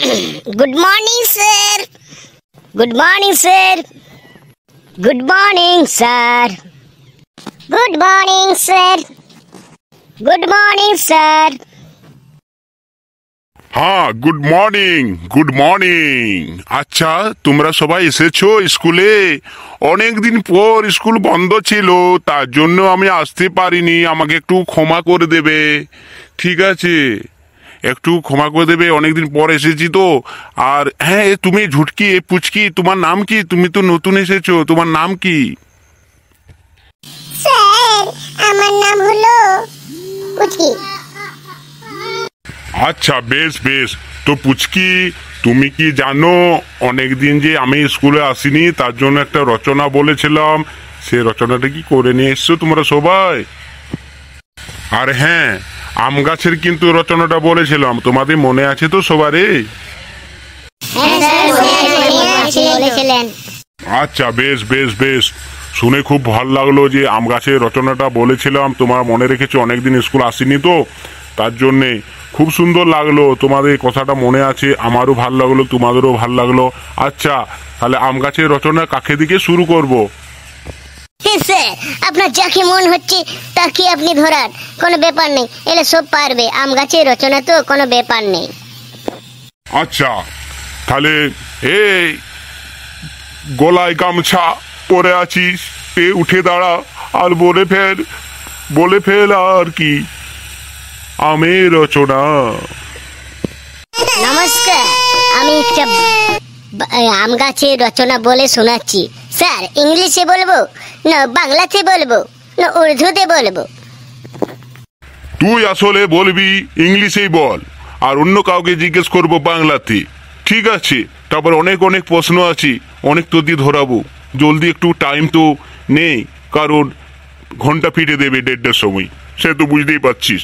Good morning, sir. Good morning, sir. Good morning, sir. Good morning, sir. Good morning, sir. হ্যাঁ, good morning. আচ্ছা, তোমরা সবাই এসেছো স্কুলে? অনেকদিন পর স্কুল বন্ধ ছিল, তার জন্য আমি আসতে পারিনি। আমাকে একটু ক্ষমা করে দেবে, ঠিক আছে? একটু ক্ষমা করে দেবে, অনেকদিন পর এসেছি তো। আর হ্যাঁ, তুমি ঝুটকি পুচকি, তোমার নাম কি? তুমি তো নতুন এসেছো, তোমার নাম কি? স্যার, আমার নাম হলো পুচকি। আচ্ছা, বেশ বেশ। তো পুচকি, তুমি কি জানো অনেকদিন যে আমি স্কুলে আসিনি, তার জন্য একটা রচনা বলেছিলাম, সে রচনাটা কি করে নিয়ে এসছো তোমরা সবাই? আর হ্যাঁ, আম গাছের কিন্তু রচনাটা বলেছিলাম, তোমাদের মনে আছে তো সবারই? আচ্ছা, বেশ বেশ বেশ। শুনে খুব ভালো লাগলো যে আম গাছের রচনাটা বলেছিলাম তোমার মনে রেখেছো। অনেকদিন স্কুল আসিনি তো, তার জন্যে খুব সুন্দর লাগলো, তোমাদের কথাটা মনে আছে। আমারও ভাল লাগলো, তোমাদেরও ভাল লাগলো। আচ্ছা, তাহলে আম গাছের রচনা কাকে দিকে শুরু করব? স্যার, আপনার যাকে মন হচ্ছে তাকে আপনি ধরান, কোনো ব্যাপার নেই, এলে সব পারবে। আম গাছের রচনা তো কোনো ব্যাপার নেই। আচ্ছা, তাহলে এই গলায় গামছা পরে আছিস, উঠে দাঁড়া আর বলে ফেল আর কি আমের রচনা। নমস্কার, আমি একটা আম গাছের রচনা বলে শোনাচ্ছি। স্যার, ইংলিশে বলবো না বাংলাতে বলবো না উর্দুতে বলবো? তুই আসলে বলবি ইংলিশেই বল, আর অন্য কাউকে জিজ্ঞেস করবো বাংলাতে, ঠিক আছে? তারপর অনেক অনেক প্রশ্ন আছে, অনেক তো দিয়ে ধরাবো। জলদি একটু টাইম তো নেই, কারণ ঘন্টা ফিরে দেবে 1:30টার সময়, সে তো বুঝতেই পারছিস।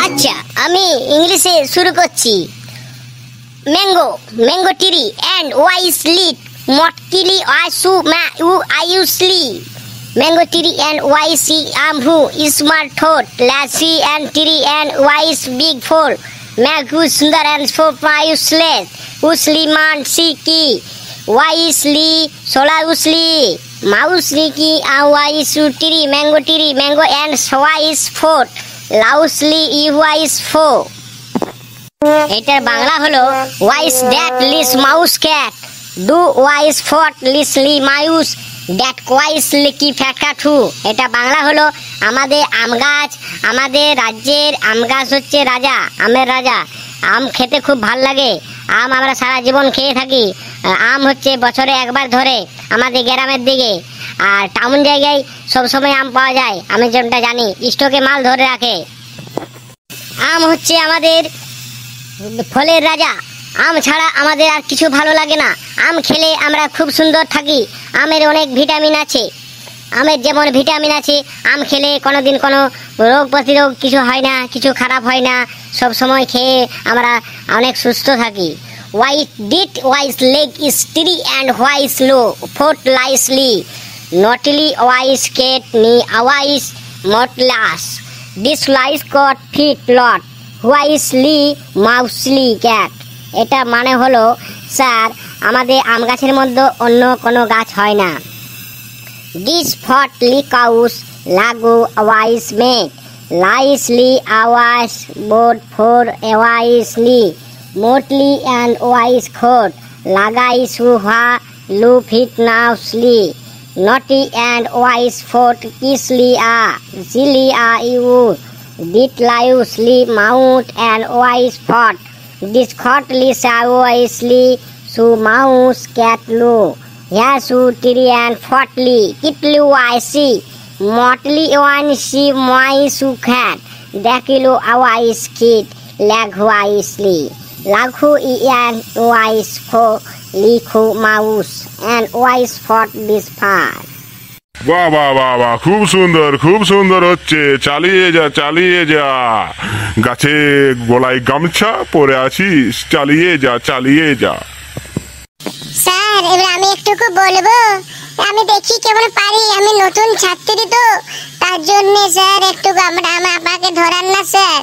আচ্ছা, আমি ইংলিশে শুরু করছি। ম্যাঙ্গো ট্রি অ্যান্ড ওয়াইস লিড মটকিলি আইসু মা ইউ আইউসলি। ম্যাঙ্গো ট্রি অ্যান্ড ওয়াইস আমহু স্মার্ট থট লাসি অ্যান্ড ট্রি অ্যান্ড ওয়াইস বিগ ফোর ম্যাগু সুন্দর অ্যান্ড ফোর পাইউসলেস উসলি মান সিকি ওয়াইসলি সোলা উসলি মাউসলি কি ওয়াইসু ট্রি ম্যাঙ্গো অ্যান্ড ওয়াইস ফোর লাউসলি ইউয়াইস ফো। এটার বাংলা হলো ওয়াইস দ্যাট লিস মাউস ক্যাট ডু ওয়াইস ফট লিসলি মাউস দ্যাট কোয়াইস লিকি ফ্যাকাঠু। এটা বাংলা হলো আমাদের আম গাছ, আমাদের রাজ্যের আম গাছ হচ্ছে রাজা, আমের রাজা। আম খেতে খুব ভাল লাগে, আম আমরা সারা জীবন খেয়ে থাকি। আম হচ্ছে বছরে একবার ধরে আমাদের গ্রামের দিকে, আর টাউন জায়গায় সবসময় আম পাওয়া যায়। আমি যেটা জানি, স্টকে মাল ধরে রাখে। আম হচ্ছে আমাদের ফলের রাজা। আম ছাড়া আমাদের আর কিছু ভালো লাগে না। আম খেলে আমরা খুব সুন্দর থাকি। আমের অনেক ভিটামিন আছে। আমের যেমন ভিটামিন আছে, আম খেলে কোনোদিন কোনো রোগ প্রতিরোগ কিছু হয় না, কিছু খারাপ হয় না। সব সময় খেয়ে আমরা অনেক সুস্থ থাকি। হোয়াইট ডিট ওয়াইস লেগ ইস ট্রি অ্যান্ড হোয়াইস লো ফোট লাইসলি নটলি ওয়াইস কেট নি আওয়াইস মটলাস ডিসলাইস কট ফিট লট হোয়াইসলি মাউসলি ক্যাট। এটা মানে হলো, স্যার, আমাদের আম গাছের মধ্যে অন্য কোনো গাছ হয় না। ডিস ফটলি কাউস লাগু আওয়াইস মেট লাইসলি আওয়াইস বোর্ড ফোর এওয়াইসলি মোটলি অ্যান্ড ওয়াইস খোট লাগাই সুহা লু ফিট নাউসলি নটি অ্যান্ড ওয়াইস ফোট কিসলি জিলি ইউ ডিট লাইউসলি মাউন্ট অ্যান্ড ওয়াইস ফট ডিসকটলি সাওয়াইসলি সু মাউস ক্যাটলু হ্যাসু ট্রি অ্যান্ড ফটলি কিটলু ওয়াইসি মটলি ওয়াইসি মাইসু খ্যাট দেখিলু আওয়াইস কিট ল্যাঘু আইসলি লাঘু অ্যান্ড ওয়াইস ফো লিখু মাউস অ্যান্ড ওয়াইস ফট দিস ফার। বাহ বাহ বাহ বাহ, খুব সুন্দর হচ্ছে। চালিয়ে যা। গাছে গলায় গামছা পরে আছিস, চালিয়ে যা। স্যার, এবার আমি একটুকু বলবো। আমি দেখি কেমন পারি, আমি নতুন ছাত্রী তো, তার জন্য স্যার একটু আপনাকে ধরান না স্যার।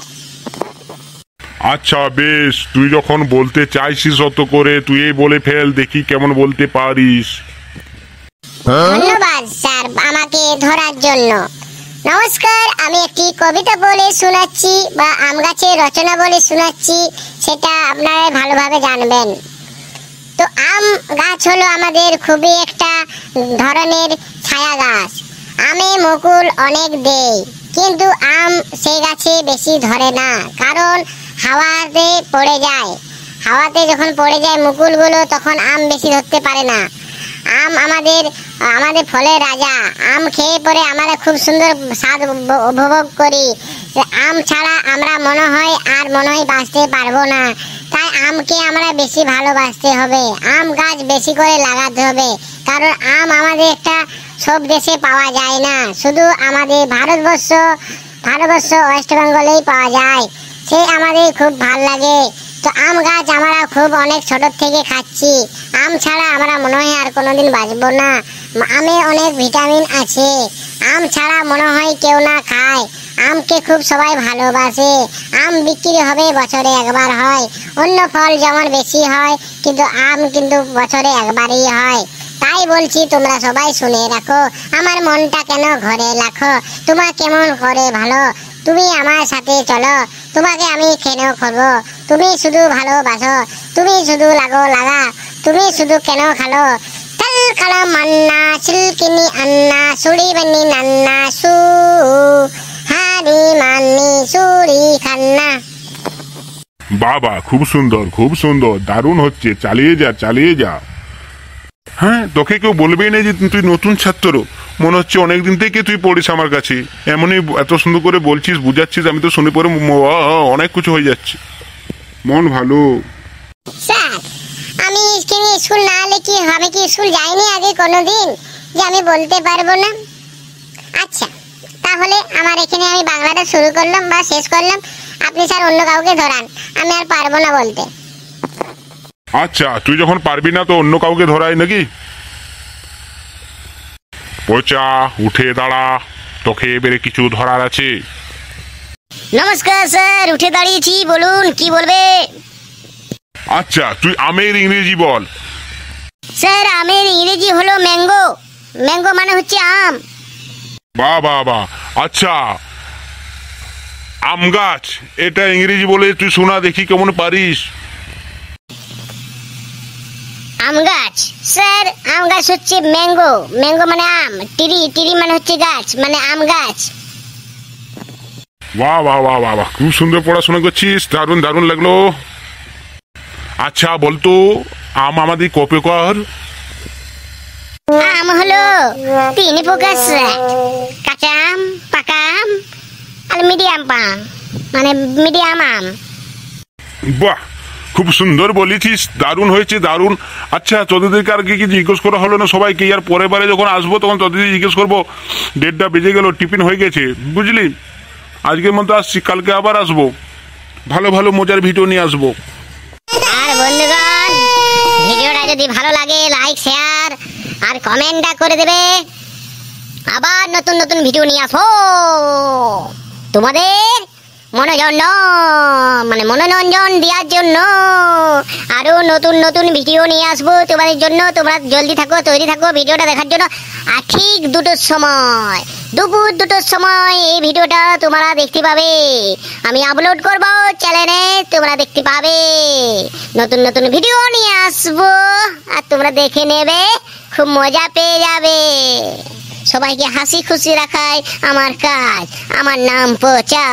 আচ্ছা বেশ, তুই যখন বলতে চাইছিস অত করে, তুই এই বলে ফেল দেখি কেমন বলতে পারিস। ধন্যবাদ স্যার আমাকে ধরার জন্য। নমস্কার, আমি একটি কবিতা বলে শোনাচ্ছি বা আম গাছের রচনা বলে শোনাচ্ছি, সেটা আপনারা ভালোভাবে জানবেন। তো আম গাছ হলো আমাদের খুবই একটা ধরনের ছায়া গাছ। আমে মুকুল অনেক দেয়, কিন্তু আম সেই গাছে বেশি ধরে না, কারণ হাওয়াতে পড়ে যায়। হাওয়াতে যখন পড়ে যায় মুকুলগুলো, তখন আম বেশি ধরতে পারে না। আম আমাদের আমাদের ফলের রাজা। আম খেয়ে পরে আমরা খুব সুন্দর স্বাদ উপভোগ করি। আম ছাড়া আমরা মনে হয় বাঁচতে পারবো না। তাই আমকে আমরা বেশি ভালোবাসতে হবে। আম গাছ বেশি করে লাগাতে হবে, কারণ আম আমাদের একটা সব দেশে পাওয়া যায় না, শুধু আমাদের ভারতবর্ষ ওয়েস্ট বেঙ্গলেই পাওয়া যায়। সে আমাদের খুব ভাল লাগে। তো আম গাছ আমরা খুব অনেক ছোট থেকে খাচ্ছি। আম ছাড়া আমরা মনে হয় আর কোনোদিন বাঁচবো না। আমে অনেক ভিটামিন আছে। আম ছাড়া মনে হয় কেউ না খায়। আমকে খুব সবাই ভালোবাসে। আম বিক্রি হবে বছরে একবার হয়। অন্য ফল যেমন বেশি হয়, কিন্তু আম কিন্তু বছরে একবারই হয়। তাই বলছি তোমরা সবাই শুনে রাখো, আমার মনটা কেন ঘরে রাখো। তোমার কেমন করে ভালো, তুমি আমার সাথে চলো, তোমাকে আমি কেন করবো। তুমি শুধু ভালোবাসো, তুমি শুধু লাগা, তুমি শুধু কেন খালো। তল কালা মান্না সিলকিনি আন্না সুড়ি বানি নান্না সু হারি মানি সুড়ি খান্না। বাবা, খুব সুন্দর, দারুণ হচ্ছে, চালিয়ে যা। হ্যাঁ, তোকে কেউ বলবেই না যে তুই নতুন ছাত্র। মনে হচ্ছে অনেকদিন থেকে তুই পড়িস আমার কাছে। এমনই এত সুন্দর করে বলছিস, বুঝাচ্ছিস, আমি তো শুনে পরে অনেক কিছু হয়ে যাচ্ছে, মন ভালো। স্যার, আমি স্কুল না হলে কি আমি কি স্কুল যাইনি আগে কোনোদিন যে আমি বলতে পারবো না? আচ্ছা, তাহলে আমার এখানে আমি বাংলাটা শুরু করলাম বা শেষ করলাম। আপনি স্যার অন্য কাউকে ধরান, আমি আর পারবো না বলতে। আচ্ছা, তুই যখন পারবি না তো অন্য কাউকে ধরাই নাকি? পচা, উঠে দাঁড়া, তোকে এবারে কিছু ধরার আছে। নমস্কার স্যার, উঠে দাঁড়িয়েছি, বলুন কি বলবে। আচ্ছা, তুই আমের ইংরেজি বল। স্যার, আমের ইংরেজি হলো ম্যাঙ্গো। ম্যাঙ্গো মানে হচ্ছে আম। বাহ। আচ্ছা, আম গাছ, এটা ইংরেজি বলে তুই শোনা দেখি কেমন পারিস। আম গাছ, স্যার আম গাছ হচ্ছে ম্যাঙ্গো। ম্যাঙ্গো মানে আম। টিরি মানে হচ্ছে গাছ, মানে আম গাছ। বাহ, খুব সুন্দর পড়াশোনা করছিস, দারুণ লাগলো। আচ্ছা বলতো, আম আমাদের ক প্রকার? আম হলো 3 প্রকার স্যার। কাঁচা আম, পাকা আম আর মিডিয়াম আম, মানে মিডিয়াম আম। বাহ, খুব সুন্দর বলেছিস, দারুণ হয়েছে, দারুণ। আচ্ছা, তোদেরকে আর কি জিজ্ঞেস করা হলো না সবাইকে? আর পরের বারে যখন আসবো তখন তোদের জিজ্ঞেস করবো। 1:30 বেজে গেল, টিফিন হয়ে গেছে, বুঝলি? আজকের মতো আসছি, কালকে আবার আসবো, ভালো মজার ভিডিও নিয়ে আসবো। আর বন্ধুগণ, ভিডিওটা যদি ভালো লাগে লাইক, শেয়ার আর কমেন্টটা করে দেবে। আবার নতুন ভিডিও নিয়ে আসো। তোমাদের মনোরঞ্জন দেওয়ার জন্য আরো নতুন ভিডিও নিয়ে আসবো তোমাদের জন্য। তোমরা জলদি থাকো, তৈরি থাকো ভিডিওটা দেখার জন্য। আর ঠিক 2টোর সময়, দুপুর 2টোর সময় এই ভিডিওটা তোমরা দেখতে পাবে। আমি আপলোড করব চ্যানেলে, তোমরা দেখতে পাবে। নতুন ভিডিও নিয়ে আসবো, আর তোমরা দেখে নেবে, খুব মজা পেয়ে যাবে। সবাইকে হাসি খুশি রাখাই আমার কাজ। আমার নাম পচা।